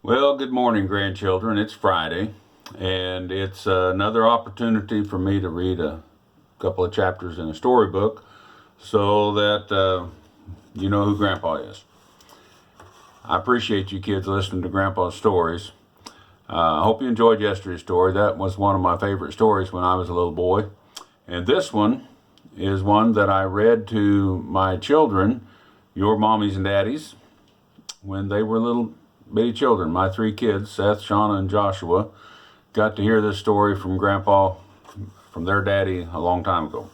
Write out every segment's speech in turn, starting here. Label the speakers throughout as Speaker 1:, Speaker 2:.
Speaker 1: Well, good morning, grandchildren. It's Friday, and it's another opportunity for me to read a couple of chapters in a storybook so that you know who Grandpa is. I appreciate you kids listening to Grandpa's stories. I hope you enjoyed yesterday's story. That was one of my favorite stories when I was a little boy. And this one is one that I read to my children, your mommies and daddies, when they were little bitty children. My three kids, Seth, Shauna, and Joshua, got to hear this story from Grandpa, from their daddy a long time ago.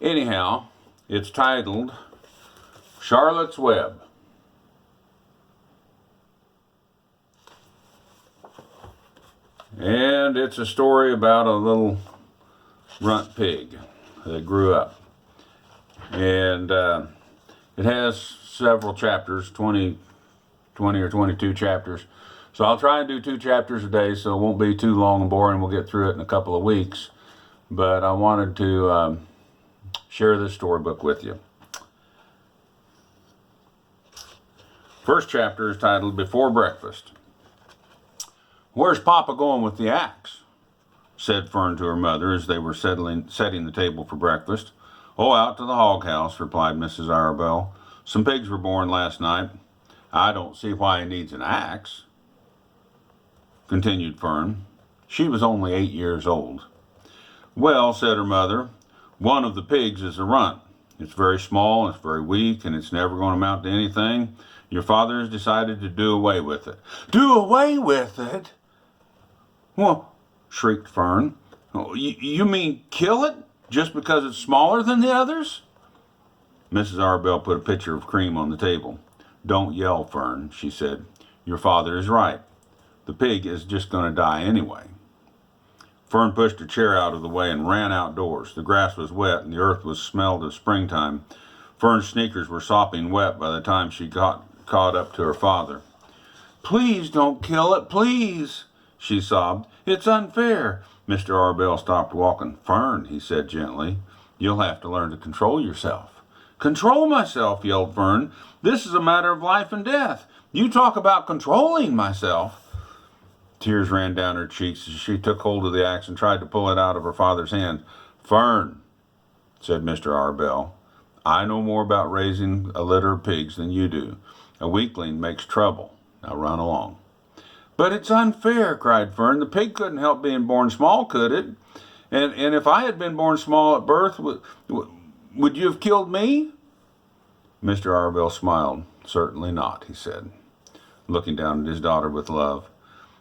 Speaker 1: Anyhow, it's titled Charlotte's Web. And it's a story about a little runt pig that grew up. And it has several chapters, 20 or 22 chapters. So I'll try and do 2 chapters a day so it won't be too long and boring. We'll get through it in a couple of weeks. But I wanted to share this storybook with you. First chapter is titled Before Breakfast. "Where's Papa going with the axe?" said Fern to her mother as they were setting the table for breakfast. "Oh, out to the hog house," replied Mrs. Arabelle. "Some pigs were born last night. I don't see why he needs an axe," continued Fern. She was only 8 years old. "Well," said her mother, "one of the pigs is a runt. It's very small, it's very weak, and it's never going to amount to anything. Your father has decided to do away with it." "Do away with it?" "Well," shrieked Fern, "you mean kill it just because it's smaller than the others?" Mrs. Arabelle put a pitcher of cream on the table. "Don't yell, Fern," she said. "Your father is right. The pig is just going to die anyway." Fern pushed her chair out of the way and ran outdoors. The grass was wet and the earth was smelled of springtime. Fern's sneakers were sopping wet by the time she got caught up to her father. "Please don't kill it, please," she sobbed. "It's unfair." Mr. Arabelle stopped walking. "Fern," he said gently, "you'll have to learn to control yourself." "Control myself?" yelled Fern. "This is a matter of life and death. You talk about controlling myself." Tears ran down her cheeks as she took hold of the axe and tried to pull it out of her father's hand. "Fern," said Mr. Arabelle, "I know more about raising a litter of pigs than you do. A weakling makes trouble. Now run along." "But it's unfair," cried Fern. "The pig couldn't help being born small, could it? And if I had been born small at birth, would you have killed me?" Mr. Arabelle smiled. "Certainly not," he said, looking down at his daughter with love.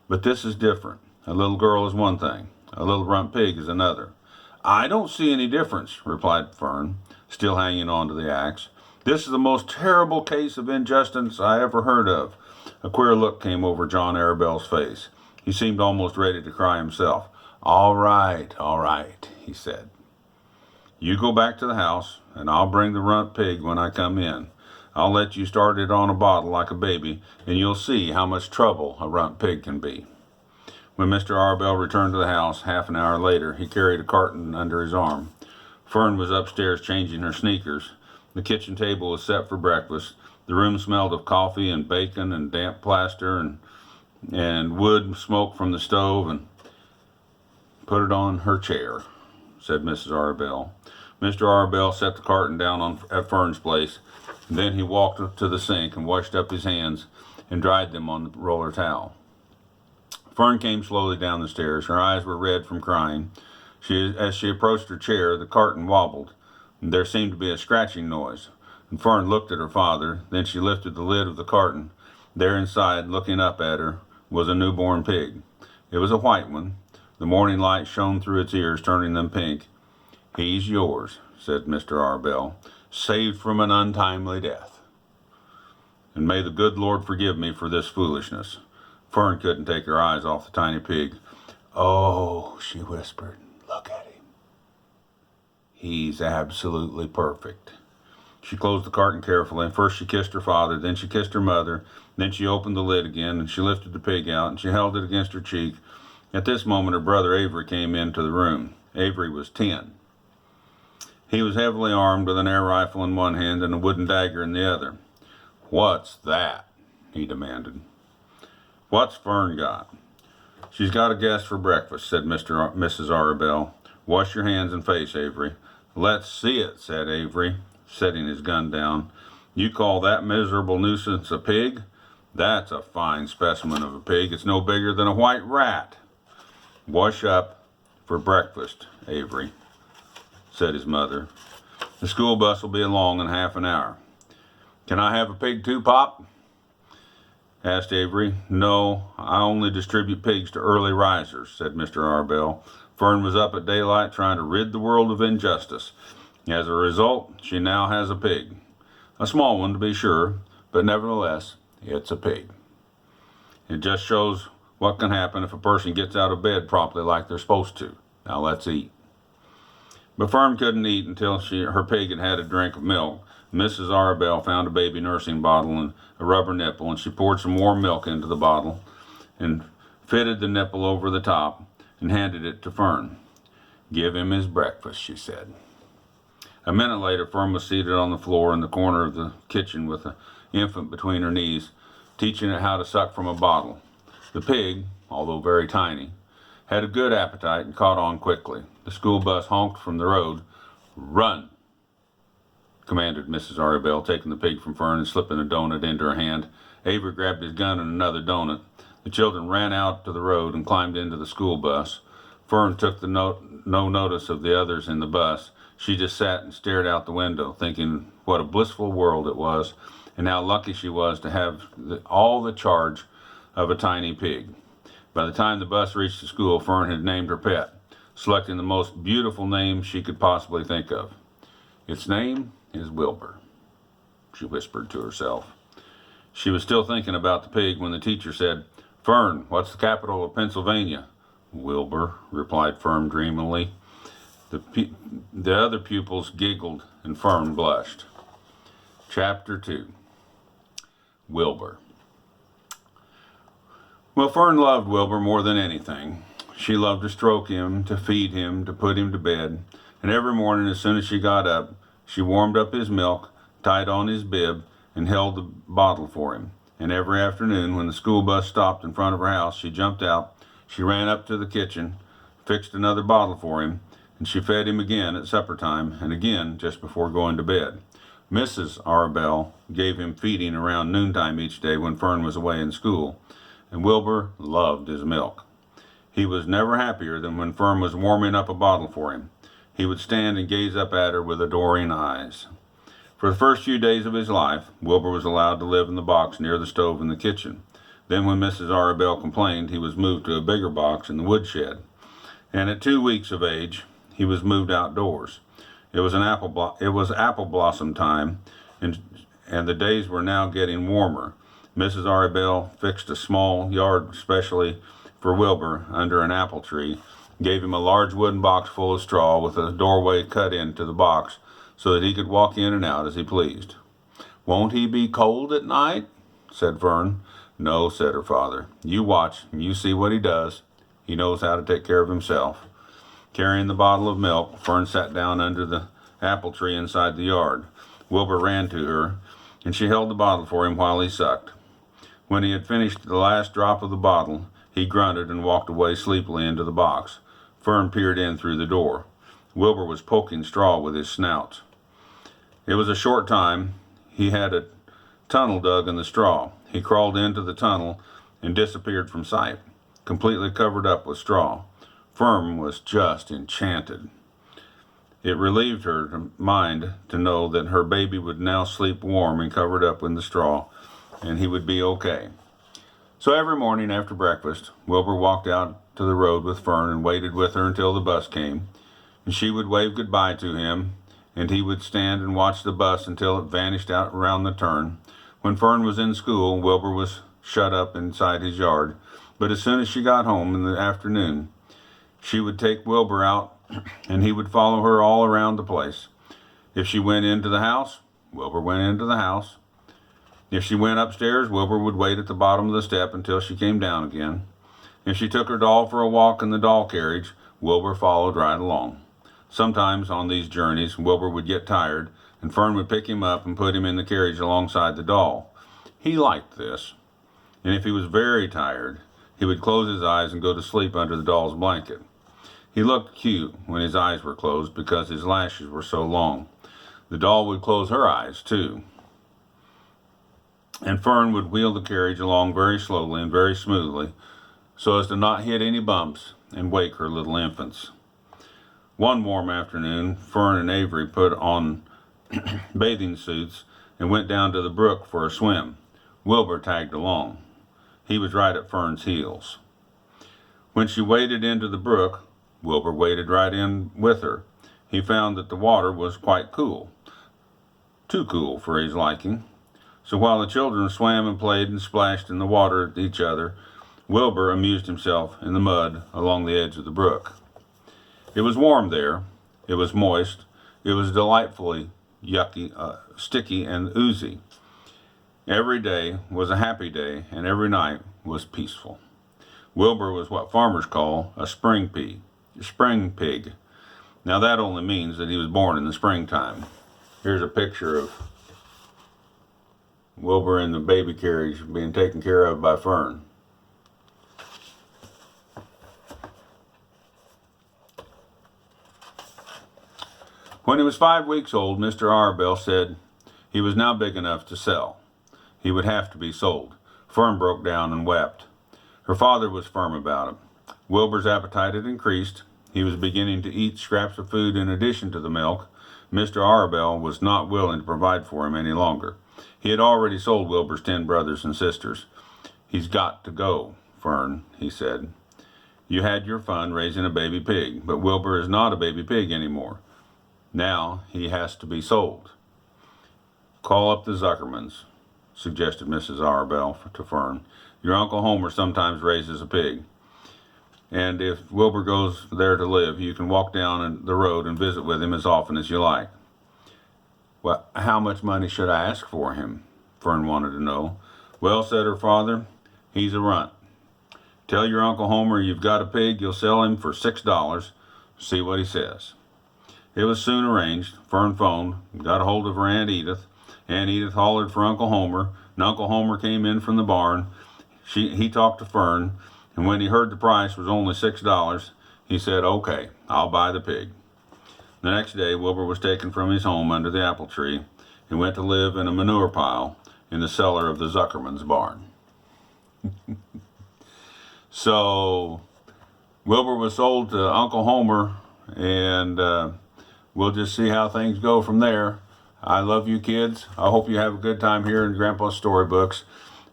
Speaker 1: "But this is different. A little girl is one thing. A little runt pig is another." "I don't see any difference," replied Fern, still hanging on to the axe. "This is the most terrible case of injustice I ever heard of." A queer look came over John Arabelle's face. He seemed almost ready to cry himself. All right," he said. "You go back to the house, and I'll bring the runt pig when I come in. I'll let you start it on a bottle like a baby, and you'll see how much trouble a runt pig can be." When Mr. Arabelle returned to the house half an hour later, he carried a carton under his arm. Fern was upstairs changing her sneakers. The kitchen table was set for breakfast. The room smelled of coffee and bacon and damp plaster and wood smoke from the stove. "And put it on her chair," said Mrs. Arabelle. Mr. Arabelle set the carton down at Fern's place. Then he walked to the sink and washed up his hands and dried them on the roller towel. Fern came slowly down the stairs. Her eyes were red from crying. As she approached her chair, the carton wobbled. There seemed to be a scratching noise. And Fern looked at her father. Then she lifted the lid of the carton. There inside, looking up at her, was a newborn pig. It was a white one. The morning light shone through its ears, turning them pink. "He's yours," said Mr. Arabelle, "saved from an untimely death. And may the good Lord forgive me for this foolishness." Fern couldn't take her eyes off the tiny pig. "Oh," she whispered, "look at him. He's absolutely perfect." She closed the carton carefully. First she kissed her father, then she kissed her mother, then she opened the lid again, and she lifted the pig out, and she held it against her cheek. At this moment her brother Avery came into the room. Avery was 10. He was heavily armed with an air rifle in one hand and a wooden dagger in the other. "What's that?" he demanded. What's Fern got? She's got a guest for breakfast, said Mrs. Arabelle. Wash your hands and face, Avery. Let's see it, said Avery, setting his gun down. You call that miserable nuisance a pig? That's a fine specimen of a pig. It's no bigger than a white rat. Wash up for breakfast, Avery, said his mother. The school bus will be along in half an hour. Can I have a pig too, Pop? Asked Avery. No, I only distribute pigs to early risers, said Mr. Arabelle. Fern was up at daylight trying to rid the world of injustice. As a result, she now has a pig. A small one, to be sure, but nevertheless, it's a pig. It just shows what can happen if a person gets out of bed properly like they're supposed to. Now let's eat. But Fern couldn't eat until her pig had had a drink of milk. Mrs. Arabelle found a baby nursing bottle and a rubber nipple, and she poured some warm milk into the bottle and fitted the nipple over the top and handed it to Fern. Give him his breakfast, she said. A minute later, Fern was seated on the floor in the corner of the kitchen with the infant between her knees, teaching it how to suck from a bottle. The pig, although very tiny, had a good appetite and caught on quickly. The school bus honked from the road. Run, commanded Mrs. Arabelle, taking the pig from Fern and slipping a donut into her hand. Avery grabbed his gun and another donut. The children ran out to the road and climbed into the school bus. Fern took no notice of the others in the bus. She just sat and stared out the window, thinking what a blissful world it was, and how lucky she was to have all the charge of a tiny pig. By the time the bus reached the school, Fern had named her pet, selecting the most beautiful name she could possibly think of. Its name is Wilbur, she whispered to herself. She was still thinking about the pig when the teacher said, Fern, what's the capital of Pennsylvania? Wilbur, replied Fern dreamily. The other pupils giggled and Fern blushed. Chapter 2. Wilbur. Well, Fern loved Wilbur more than anything. She loved to stroke him, to feed him, to put him to bed, and every morning as soon as she got up, she warmed up his milk, tied on his bib, and held the bottle for him. And every afternoon, when the school bus stopped in front of her house, she jumped out, she ran up to the kitchen, fixed another bottle for him, and she fed him again at supper time, and again just before going to bed. Mrs. Arabelle gave him feeding around noontime each day when Fern was away in school, and Wilbur loved his milk. He was never happier than when Fern was warming up a bottle for him. He would stand and gaze up at her with adoring eyes. For the first few days of his life, Wilbur was allowed to live in the box near the stove in the kitchen. Then when Mrs. Arabelle complained, he was moved to a bigger box in the woodshed. And at 2 weeks of age, he was moved outdoors. It was apple blossom time, and the days were now getting warmer. Mrs. Arabelle fixed a small yard especially for Wilbur under an apple tree, gave him a large wooden box full of straw with a doorway cut into the box so that he could walk in and out as he pleased. Won't he be cold at night? Said Fern. No, said her father. You watch and you see what he does. He knows how to take care of himself. Carrying the bottle of milk, Fern sat down under the apple tree inside the yard. Wilbur ran to her, and she held the bottle for him while he sucked. When he had finished the last drop of the bottle, he grunted and walked away sleepily into the box. Fern peered in through the door. Wilbur was poking straw with his snout. It was a short time. He had a tunnel dug in the straw. He crawled into the tunnel and disappeared from sight, completely covered up with straw. Fern was just enchanted. It relieved her mind to know that her baby would now sleep warm and covered up in the straw, and he would be okay. So every morning after breakfast, Wilbur walked out to the road with Fern and waited with her until the bus came, and she would wave goodbye to him, and he would stand and watch the bus until it vanished out around the turn. When Fern was in school, Wilbur was shut up inside his yard, but as soon as she got home in the afternoon, she would take Wilbur out, and he would follow her all around the place. If she went into the house, Wilbur went into the house. If she went upstairs, Wilbur would wait at the bottom of the step until she came down again. If she took her doll for a walk in the doll carriage, Wilbur followed right along. Sometimes on these journeys, Wilbur would get tired, and Fern would pick him up and put him in the carriage alongside the doll. He liked this. and if he was very tired, he would close his eyes and go to sleep under the doll's blanket. He looked cute when his eyes were closed because his lashes were so long. The doll would close her eyes too. And Fern would wheel the carriage along very slowly and very smoothly so as to not hit any bumps and wake her little infants. One warm afternoon, Fern and Avery put on bathing suits and went down to the brook for a swim. Wilbur tagged along. He was right at Fern's heels. When she waded into the brook, Wilbur waded right in with her. He found that the water was quite cool, too cool for his liking. So while the children swam and played and splashed in the water at each other, Wilbur amused himself in the mud along the edge of the brook. It was warm there. It was moist. It was delightfully yucky, sticky, and oozy. Every day was a happy day, and every night was peaceful. Wilbur was what farmers call a spring pig. Now that only means that he was born in the springtime. Here's a picture of Wilbur in the baby carriage being taken care of by Fern. When he was 5 weeks old, Mr. Arabell said he was now big enough to sell. He would have to be sold. Fern broke down and wept. Her father was firm about it. Wilbur's appetite had increased. He was beginning to eat scraps of food in addition to the milk. Mr. Arabell was not willing to provide for him any longer. He had already sold Wilbur's 10 brothers and sisters. He's got to go, Fern, he said. You had your fun raising a baby pig, but Wilbur is not a baby pig anymore. Now he has to be sold. Call up the Zuckermans, suggested Mrs. Arabell to Fern. Your Uncle Homer sometimes raises a pig. And if Wilbur goes there to live, you can walk down the road and visit with him as often as you like. Well, how much money should I ask for him? Fern wanted to know. Well, said her father, he's a runt. Tell your Uncle Homer you've got a pig, you'll sell him for $6. See what he says. It was soon arranged. Fern phoned, got a hold of her Aunt Edith. Aunt Edith hollered for Uncle Homer, and Uncle Homer came in from the barn. He talked to Fern, and when he heard the price was only $6, he said, okay, I'll buy the pig. The next day, Wilbur was taken from his home under the apple tree and went to live in a manure pile in the cellar of the Zuckerman's barn. So, Wilbur was sold to Uncle Homer, and we'll just see how things go from there. I love you kids. I hope you have a good time here in Grandpa's Storybooks.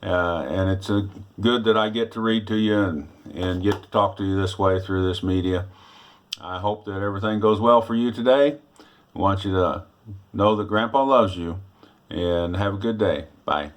Speaker 1: And it's good that I get to read to you and get to talk to you this way through this media. I hope that everything goes well for you today. I want you to know that Grandpa loves you, and have a good day. Bye.